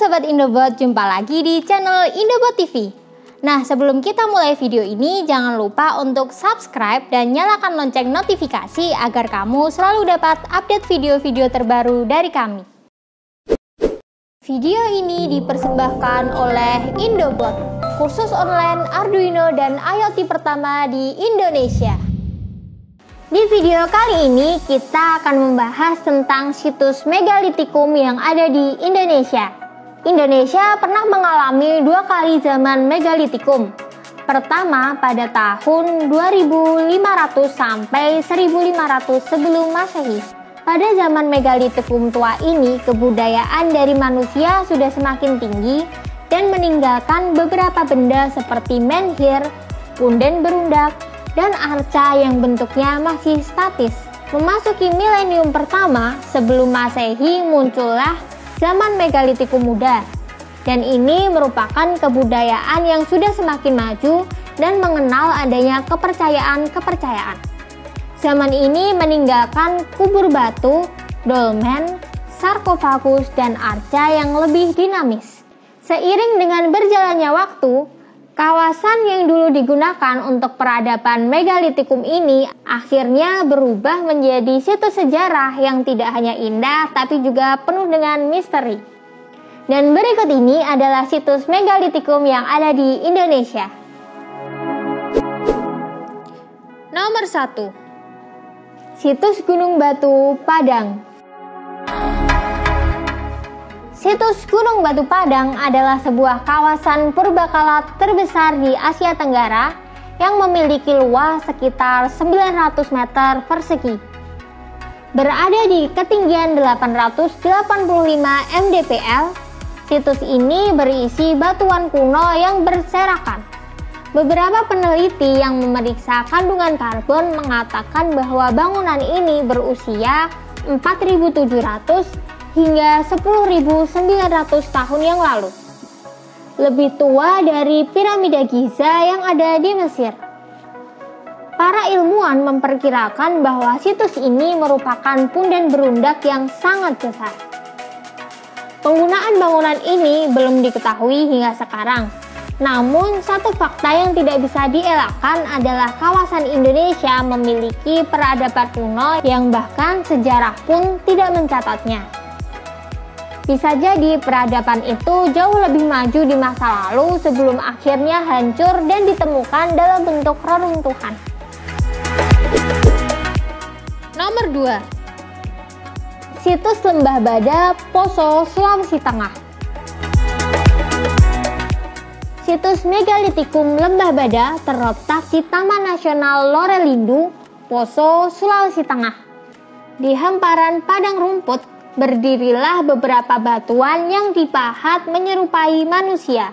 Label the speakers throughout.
Speaker 1: Sobat Indobot, jumpa lagi di channel Indobot TV. Nah, sebelum kita mulai video ini, jangan lupa untuk subscribe dan nyalakan lonceng notifikasi agar kamu selalu dapat update video-video terbaru dari kami. Video ini dipersembahkan oleh Indobot, kursus online Arduino dan IoT pertama di Indonesia. Di video kali ini kita akan membahas tentang situs megalitikum yang ada di Indonesia. Indonesia pernah mengalami 2 kali zaman megalitikum. Pertama pada tahun 2500 sampai 1500 sebelum Masehi. Pada zaman megalitikum tua ini, kebudayaan dari manusia sudah semakin tinggi dan meninggalkan beberapa benda seperti menhir, punden berundak, dan arca yang bentuknya masih statis. Memasuki milenium pertama sebelum Masehi muncullah zaman megalitikum muda, dan ini merupakan kebudayaan yang sudah semakin maju dan mengenal adanya kepercayaan-kepercayaan. Zaman ini meninggalkan kubur batu, dolmen, sarkofagus, dan arca yang lebih dinamis. Seiring dengan berjalannya waktu, kawasan yang dulu digunakan untuk peradaban megalitikum ini akhirnya berubah menjadi situs sejarah yang tidak hanya indah tapi juga penuh dengan misteri. Dan berikut ini adalah situs megalitikum yang ada di Indonesia. Nomor 1. Situs Gunung Batu Padang. Situs Gunung Batu Padang adalah sebuah kawasan purbakala terbesar di Asia Tenggara yang memiliki luas sekitar 900 meter persegi. Berada di ketinggian 885 mdpl, situs ini berisi batuan kuno yang berserakan. Beberapa peneliti yang memeriksa kandungan karbon mengatakan bahwa bangunan ini berusia 4.700 hingga 10.900 tahun yang lalu. Lebih tua dari piramida Giza yang ada di Mesir. Para ilmuwan memperkirakan bahwa situs ini merupakan punden berundak yang sangat besar. Penggunaan bangunan ini belum diketahui hingga sekarang. Namun, satu fakta yang tidak bisa dielakkan adalah kawasan Indonesia memiliki peradaban kuno yang bahkan sejarah pun tidak mencatatnya. Bisa jadi peradaban itu jauh lebih maju di masa lalu sebelum akhirnya hancur dan ditemukan dalam bentuk reruntuhan. Nomor 2. Situs Lembah Bada, Poso, Sulawesi Tengah. Situs megalitikum Lembah Bada terletak di Taman Nasional Lorelindu, Poso, Sulawesi Tengah. Di hamparan padang rumput berdirilah beberapa batuan yang dipahat menyerupai manusia.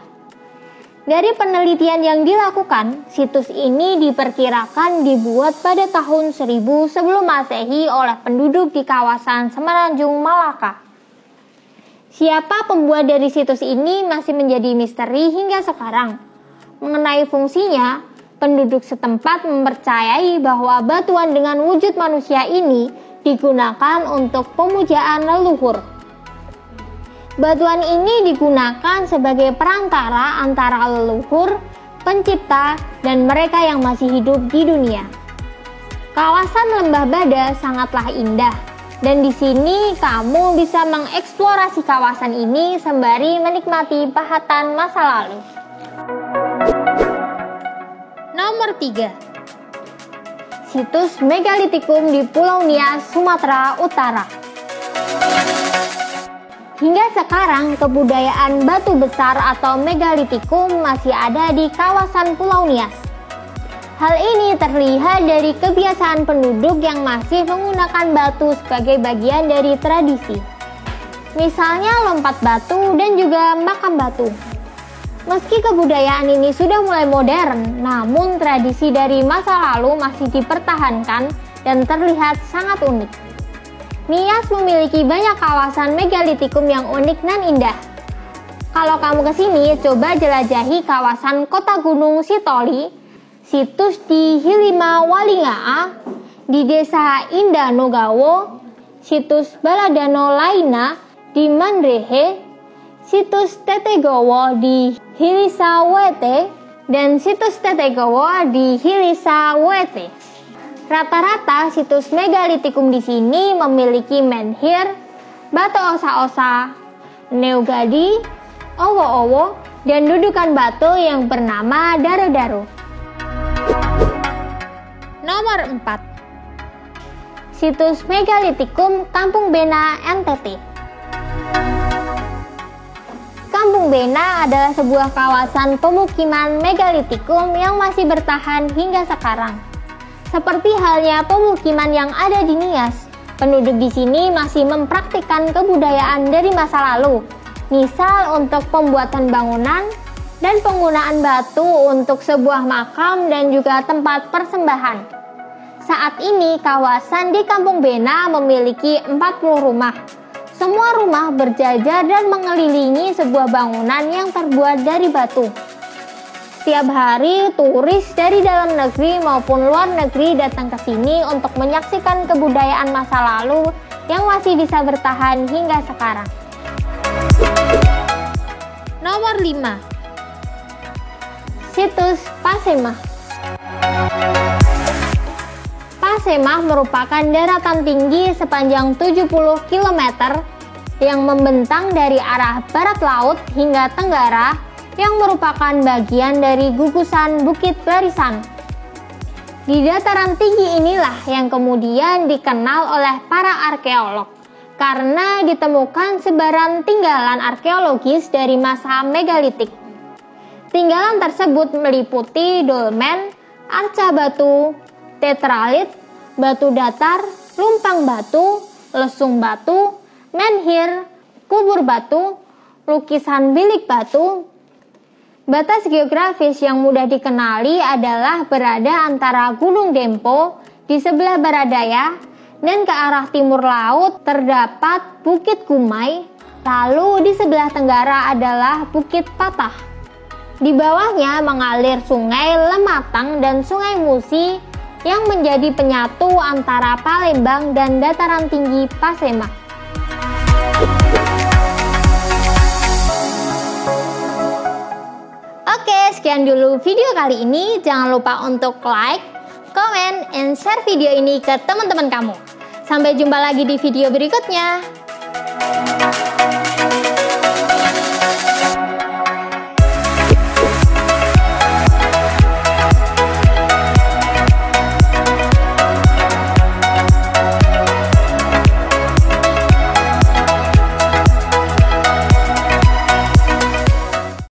Speaker 1: Dari penelitian yang dilakukan, situs ini diperkirakan dibuat pada tahun 1000 sebelum Masehi oleh penduduk di kawasan Semenanjung Malaka. Siapa pembuat dari situs ini masih menjadi misteri hingga sekarang. Mengenai fungsinya, penduduk setempat mempercayai bahwa batuan dengan wujud manusia ini digunakan untuk pemujaan leluhur. Batuan ini digunakan sebagai perantara antara leluhur, pencipta, dan mereka yang masih hidup di dunia. Kawasan Lembah Bada sangatlah indah, dan di sini kamu bisa mengeksplorasi kawasan ini sembari menikmati pahatan masa lalu. Nomor 3. Situs megalitikum di Pulau Nias, Sumatera Utara. Hingga sekarang, kebudayaan batu besar atau megalitikum masih ada di kawasan Pulau Nias. Hal ini terlihat dari kebiasaan penduduk yang masih menggunakan batu sebagai bagian dari tradisi. Misalnya lompat batu dan juga makam batu. Meski kebudayaan ini sudah mulai modern, namun tradisi dari masa lalu masih dipertahankan dan terlihat sangat unik. Nias memiliki banyak kawasan megalitikum yang unik dan indah. Kalau kamu kesini, coba jelajahi kawasan Kota Gunung Sitoli, situs di Hilima Walingaa, di Desa Indanogawo, situs Baladano Laina di Mandrehe, situs Tetegowo di Hilisa Wete, dan situs Tetegowo di Hilisa Wete. Rata-rata situs megalitikum di sini memiliki menhir, batu osa-osa, neogadi, owo-owo, dan dudukan batu yang bernama daru-daru. Nomor 4. Situs megalitikum Kampung Bena, NTT. Kampung Bena adalah sebuah kawasan pemukiman megalitikum yang masih bertahan hingga sekarang. Seperti halnya pemukiman yang ada di Nias, penduduk di sini masih mempraktikkan kebudayaan dari masa lalu, misal untuk pembuatan bangunan dan penggunaan batu untuk sebuah makam dan juga tempat persembahan. Saat ini kawasan di Kampung Bena memiliki 40 rumah. Semua rumah berjajar dan mengelilingi sebuah bangunan yang terbuat dari batu. Setiap hari, turis dari dalam negeri maupun luar negeri datang ke sini untuk menyaksikan kebudayaan masa lalu yang masih bisa bertahan hingga sekarang. Nomor 5. Situs Pasemah. Pasemah merupakan daratan tinggi sepanjang 70 km yang membentang dari arah barat laut hingga tenggara yang merupakan bagian dari gugusan Bukit Barisan. Di dataran tinggi inilah yang kemudian dikenal oleh para arkeolog karena ditemukan sebaran tinggalan arkeologis dari masa megalitik. Tinggalan tersebut meliputi dolmen, arca batu, tetralit, batu datar, lumpang batu, lesung batu, menhir, kubur batu, lukisan bilik batu. Batas geografis yang mudah dikenali adalah berada antara Gunung Dempo di sebelah baradaya dan ke arah timur laut terdapat Bukit Gumai, lalu di sebelah tenggara adalah Bukit Patah. Di bawahnya mengalir Sungai Lematang dan Sungai Musi yang menjadi penyatu antara Palembang dan dataran tinggi Pasemah. Oke, sekian dulu video kali ini. Jangan lupa untuk like, comment, and share video ini ke teman-teman kamu. Sampai jumpa lagi di video berikutnya.